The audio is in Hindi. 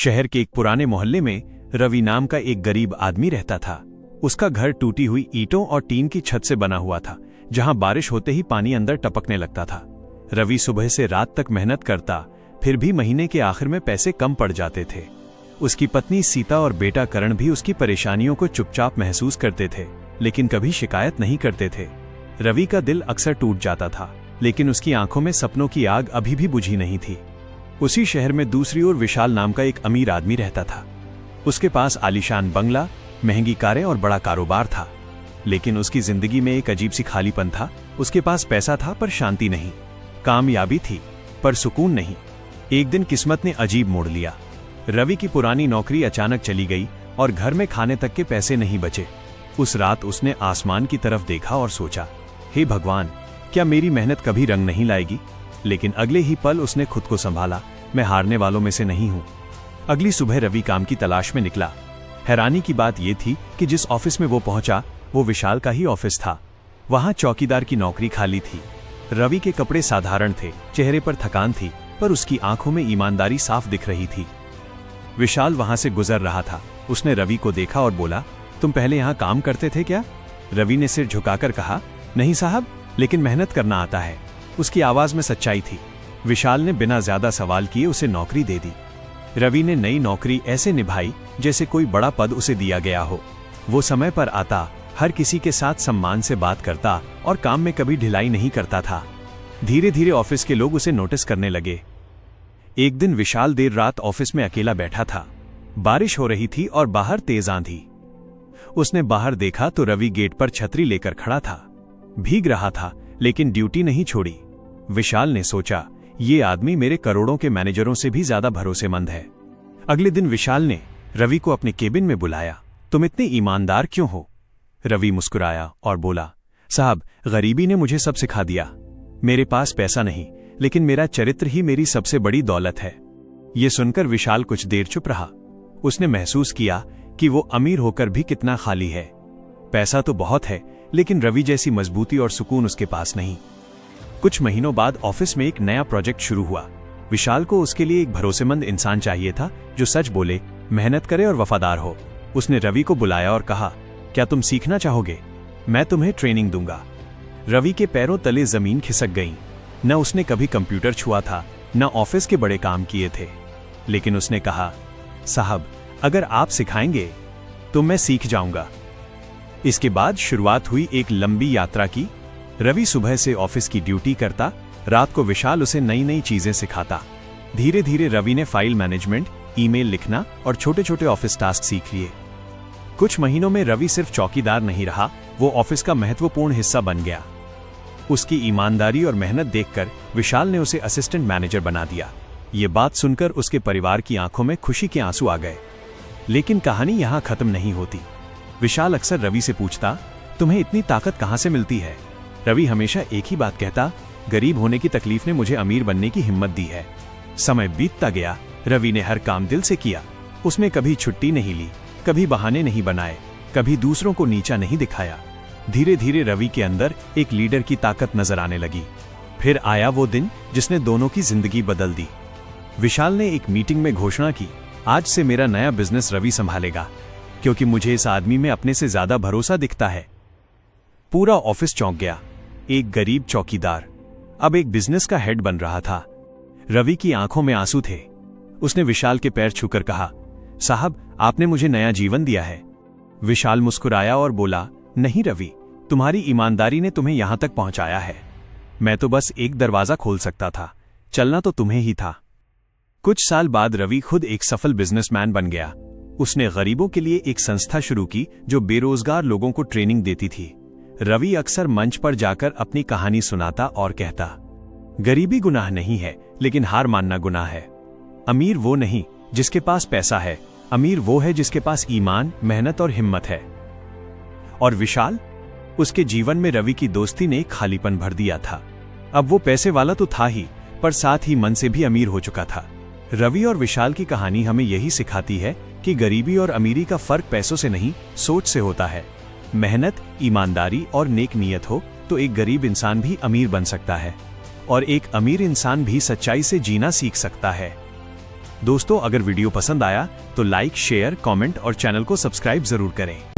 शहर के एक पुराने मोहल्ले में रवि नाम का एक गरीब आदमी रहता था। उसका घर टूटी हुई ईंटों और टीन की छत से बना हुआ था, जहां बारिश होते ही पानी अंदर टपकने लगता था। रवि सुबह से रात तक मेहनत करता, फिर भी महीने के आखिर में पैसे कम पड़ जाते थे। उसकी पत्नी सीता और बेटा करण भी उसकी परेशानियों को चुपचाप महसूस करते थे, लेकिन कभी शिकायत नहीं करते थे। रवि का दिल अक्सर टूट जाता था, लेकिन उसकी आंखों में सपनों की आग अभी भी बुझी नहीं थी। उसी शहर में दूसरी ओर विशाल नाम का एक अमीर आदमी रहता था। उसके पास आलीशान बंगला, महंगी कारें और बड़ा कारोबार था, लेकिन उसकी जिंदगी में एक अजीब सी खालीपन था। उसके पास पैसा था पर शांति नहीं, कामयाबी थी पर सुकून नहीं। एक दिन किस्मत ने अजीब मोड़ लिया। रवि की पुरानी नौकरी अचानक चली गई और घर में खाने तक के पैसे नहीं बचे। उस रात उसने आसमान की तरफ देखा और सोचा, हे भगवान, क्या मेरी मेहनत कभी रंग नहीं लाएगी? लेकिन अगले ही पल उसने खुद को संभाला, मैं हारने वालों में से नहीं हूं। अगली सुबह रवि काम की तलाश में निकला। हैरानी की बात यह थी कि जिस ऑफिस में वो पहुंचा वो विशाल का ही ऑफिस था। वहां चौकीदार की नौकरी खाली थी। रवि के कपड़े साधारण थे, चेहरे पर थकान थी, पर उसकी आंखों में ईमानदारी साफ दिख रही थी। विशाल वहां से गुजर रहा था। उसने रवि को देखा और बोला, तुम पहले यहां काम करते थे क्या? रवि ने सिर झुकाकर कहा, नहीं साहब, लेकिन मेहनत करना आता है। उसकी आवाज में सच्चाई थी। विशाल ने बिना ज्यादा सवाल किए उसे नौकरी दे दी। रवि ने नई नौकरी ऐसे निभाई जैसे कोई बड़ा पद उसे दिया गया हो। वो समय पर आता, हर किसी के साथ सम्मान से बात करता और काम में कभी ढिलाई नहीं करता था। धीरे धीरे ऑफिस के लोग उसे नोटिस करने लगे। एक दिन विशाल देर रात ऑफिस में अकेला बैठा था। बारिश हो रही थी और बाहर तेज आंधी। उसने बाहर देखा तो रवि गेट पर छतरी लेकर खड़ा था। भीग रहा था, लेकिन ड्यूटी नहीं छोड़ी। विशाल ने सोचा, ये आदमी मेरे करोड़ों के मैनेजरों से भी ज्यादा भरोसेमंद है। अगले दिन विशाल ने रवि को अपने केबिन में बुलाया। तुम इतने ईमानदार क्यों हो? रवि मुस्कुराया और बोला, साहब, गरीबी ने मुझे सब सिखा दिया। मेरे पास पैसा नहीं, लेकिन मेरा चरित्र ही मेरी सबसे बड़ी दौलत है। यह सुनकर विशाल कुछ देर चुप रहा। उसने महसूस किया कि वो अमीर होकर भी कितना खाली है। पैसा तो बहुत है, लेकिन रवि जैसी मजबूती और सुकून उसके पास नहीं। कुछ महीनों बाद ऑफिस में एक नया प्रोजेक्ट शुरू हुआ। विशाल को उसके लिए एक भरोसेमंद इंसान चाहिए था, जो सच बोले, मेहनत करे और वफादार हो। उसने रवि को बुलाया और कहा, क्या तुम सीखना चाहोगे? मैं तुम्हें ट्रेनिंग दूंगा। रवि के पैरों तले जमीन खिसक गई। न उसने कभी कंप्यूटर छुआ था, न ऑफिस के बड़े काम किए थे, लेकिन उसने कहा, साहब, अगर आप सिखाएंगे तो मैं सीख जाऊंगा। इसके बाद शुरुआत हुई एक लंबी यात्रा की। रवि सुबह से ऑफिस की ड्यूटी करता, रात को विशाल उसे नई नई चीजें सिखाता। धीरे धीरे रवि ने फाइल मैनेजमेंट, ईमेल लिखना और छोटे छोटे ऑफिस टास्क सीख लिए। कुछ महीनों में रवि सिर्फ चौकीदार नहीं रहा, वो ऑफिस का महत्वपूर्ण हिस्सा बन गया। उसकी ईमानदारी और मेहनत देखकर विशाल ने उसे असिस्टेंट मैनेजर बना दिया। ये बात सुनकर उसके परिवार की आंखों में खुशी के आंसू आ गए। लेकिन कहानी यहां खत्म नहीं होती। विशाल अक्सर रवि से पूछता, तुम्हें इतनी ताकत कहां से मिलती है? रवि हमेशा एक ही बात कहता, गरीब होने की तकलीफ ने मुझे अमीर बनने की हिम्मत दी है। समय बीतता गया। रवि ने हर काम दिल से किया। उसने कभी छुट्टी नहीं ली, कभी बहाने नहीं बनाए, कभी दूसरों को नीचा नहीं दिखाया। धीरे धीरे रवि के अंदर एक लीडर की ताकत नजर आने लगी। फिर आया वो दिन जिसने दोनों की जिंदगी बदल दी। विशाल ने एक मीटिंग में घोषणा की, आज से मेरा नया बिजनेस रवि संभालेगा, क्योंकि मुझे इस आदमी में अपने से ज्यादा भरोसा दिखता है। पूरा ऑफिस चौंक गया। एक गरीब चौकीदार अब एक बिजनेस का हेड बन रहा था। रवि की आंखों में आंसू थे। उसने विशाल के पैर छूकर कहा, साहब, आपने मुझे नया जीवन दिया है। विशाल मुस्कुराया और बोला, नहीं रवि, तुम्हारी ईमानदारी ने तुम्हें यहां तक पहुंचाया है। मैं तो बस एक दरवाजा खोल सकता था, चलना तो तुम्हें ही था। कुछ साल बाद रवि खुद एक सफल बिजनेसमैन बन गया। उसने गरीबों के लिए एक संस्था शुरू की जो बेरोजगार लोगों को ट्रेनिंग देती थी। रवि अक्सर मंच पर जाकर अपनी कहानी सुनाता और कहता, गरीबी गुनाह नहीं है, लेकिन हार मानना गुनाह है। अमीर वो नहीं जिसके पास पैसा है, अमीर वो है जिसके पास ईमान, मेहनत और हिम्मत है। और विशाल, उसके जीवन में रवि की दोस्ती ने खालीपन भर दिया था। अब वो पैसे वाला तो था ही, पर साथ ही मन से भी अमीर हो चुका था। रवि और विशाल की कहानी हमें यही सिखाती है कि गरीबी और अमीरी का फर्क पैसों से नहीं, सोच से होता है। मेहनत, ईमानदारी और नेक नीयत हो तो एक गरीब इंसान भी अमीर बन सकता है, और एक अमीर इंसान भी सच्चाई से जीना सीख सकता है। दोस्तों, अगर वीडियो पसंद आया तो लाइक, शेयर, कमेंट और चैनल को सब्सक्राइब जरूर करें।